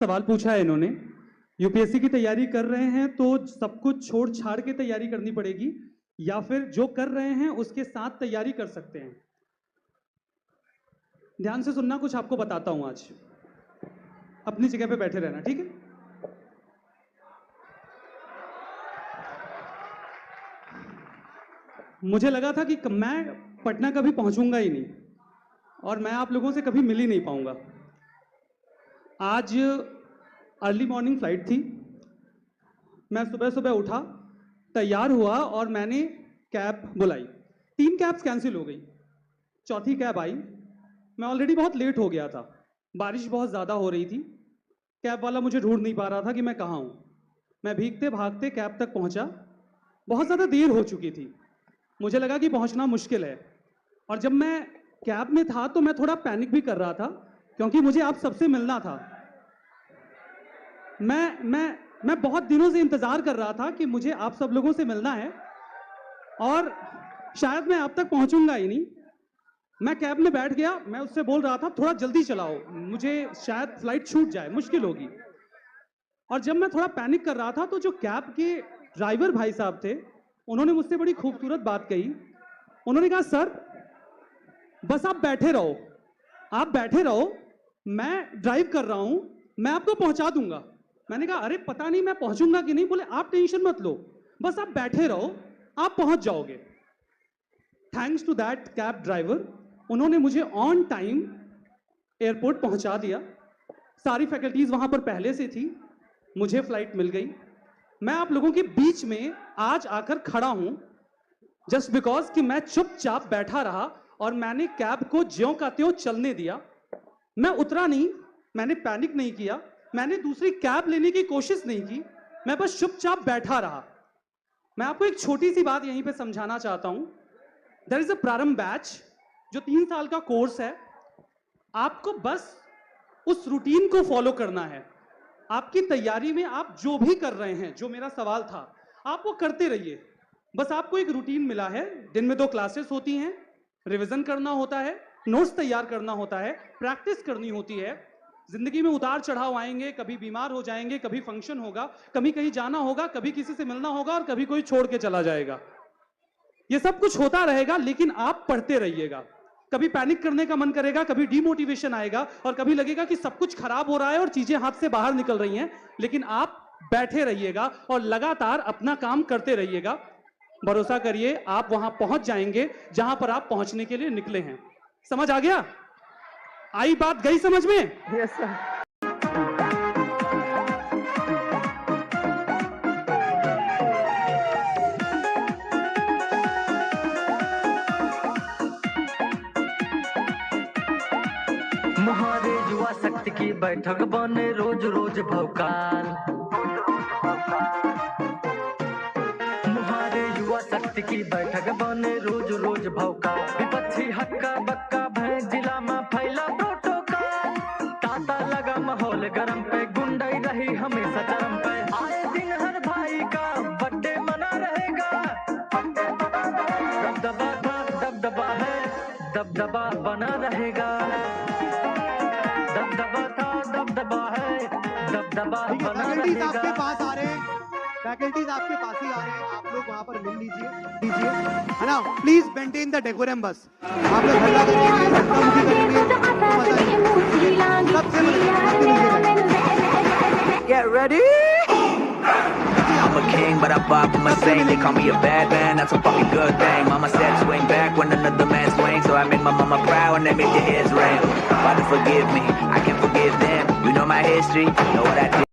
सवाल पूछा है इन्होंने। यूपीएससी की तैयारी कर रहे हैं तो सब कुछ छोड़ छाड़ के तैयारी करनी पड़ेगी या फिर जो कर रहे हैं उसके साथ तैयारी कर सकते हैं? ध्यान से सुनना, कुछ आपको बताता हूं आज। अपनी जगह पे बैठे रहना, ठीक है? मुझे लगा था कि मैं पटना कभी पहुंचूंगा ही नहीं और मैं आप लोगों से कभी मिल ही नहीं पाऊंगा। आज अर्ली मॉर्निंग फ्लाइट थी। मैं सुबह सुबह उठा, तैयार हुआ और मैंने कैब बुलाई। 3 कैब्स कैंसिल हो गई, चौथी कैब आई। मैं ऑलरेडी बहुत लेट हो गया था, बारिश बहुत ज़्यादा हो रही थी। कैब वाला मुझे ढूंढ नहीं पा रहा था कि मैं कहाँ हूँ। मैं भीगते भागते कैब तक पहुँचा। बहुत ज़्यादा देर हो चुकी थी, मुझे लगा कि पहुँचना मुश्किल है। और जब मैं कैब में था तो मैं थोड़ा पैनिक भी कर रहा था क्योंकि मुझे आप सबसे मिलना था। मैं बहुत दिनों से इंतजार कर रहा था कि मुझे आप सब लोगों से मिलना है और शायद मैं आप तक पहुंचूंगा ही नहीं। मैं कैब में बैठ गया, मैं उससे बोल रहा था थोड़ा जल्दी चलाओ, मुझे शायद फ्लाइट छूट जाए, मुश्किल होगी। और जब मैं थोड़ा पैनिक कर रहा था तो जो कैब के ड्राइवर भाई साहब थे, उन्होंने मुझसे बड़ी खूबसूरत बात कही। उन्होंने कहा, सर बस आप बैठे रहो, आप बैठे रहो, मैं ड्राइव कर रहा हूं, मैं आपको पहुंचा दूंगा। मैंने कहा, अरे पता नहीं मैं पहुंचूंगा कि नहीं। बोले, आप टेंशन मत लो, बस आप बैठे रहो, आप पहुंच जाओगे। Thanks to that cab driver, उन्होंने मुझे ऑन टाइम एयरपोर्ट पहुंचा दिया। सारी फैकल्टीज वहां पर पहले से थी, मुझे फ्लाइट मिल गई। मैं आप लोगों के बीच में आज आकर खड़ा हूं जस्ट बिकॉज कि मैं चुपचाप बैठा रहा और मैंने कैब को ज्यों का त्यों चलने दिया। मैं उतरा नहीं, मैंने पैनिक नहीं किया, मैंने दूसरी कैब लेने की कोशिश नहीं की, मैं बस चुपचाप बैठा रहा। मैं आपको एक छोटी सी बात यहीं पे समझाना चाहता हूं। देयर इज अ प्रारंभ बैच जो 3 साल का कोर्स है। आपको बस उस रूटीन को फॉलो करना है। आपकी तैयारी में आप जो भी कर रहे हैं, जो मेरा सवाल था, आप वो करते रहिए। बस आपको एक रूटीन मिला है, दिन में 2 क्लासेस होती हैं, रिवीजन करना होता है, नोट्स तैयार करना होता है, प्रैक्टिस करनी होती है। जिंदगी में उतार चढ़ाव आएंगे, कभी बीमार हो जाएंगे, कभी फंक्शन होगा, कभी कहीं जाना होगा, कभी किसी से मिलना होगा और कभी कोई छोड़ के चला जाएगा। ये सब कुछ होता रहेगा, लेकिन आप पढ़ते रहिएगा। कभी पैनिक करने का मन करेगा, कभी डिमोटिवेशन आएगा और कभी लगेगा कि सब कुछ खराब हो रहा है और चीजें हाथ से बाहर निकल रही हैं, लेकिन आप बैठे रहिएगा और लगातार अपना काम करते रहिएगा। भरोसा करिए, आप वहां पहुंच जाएंगे जहां पर आप पहुंचने के लिए निकले हैं। समझ आ गया? आई बात गई समझ में? Yes sir. मुहारे युवा शक्ति की बैठक बने रोज रोज भौकाल। मुहारे युवा शक्ति की बैठक बने रोज रोज भौकाल। विपक्षी हक्का बक्का भय जिला में फैला प्रोटोकॉल। ताता लगा माहौल गरम पे, गुंडाई रही हमेशा चरम पे। आए दिन हर भाई का बर्थडे मना रहेगा। दबदबा था दबदबा है, दबदबा बना रहेगा। दबदबा था दबदबा है, दबदबा बना फैकल्टीज आपके रहेगा। पास आ रहे हैं, फैकल्टीज आपके पास ही आ रहे हैं, आप लोग वहां पर मिल लीजिए, है ना। Please maintain the decorum. बस आप लोग हल्ला करेंगे, धक्का-मुक्की करेंगे तो मजा नहीं। सबसे मिलिएगा। Get ready. I'm a king, but I bop from a saint. They call me a bad man, that's a fucking good thing. Mama said swing back when another man swings, so I made my mama proud and they made your heads ring. Father forgive me, I can forgive them. You know my history, know what I did.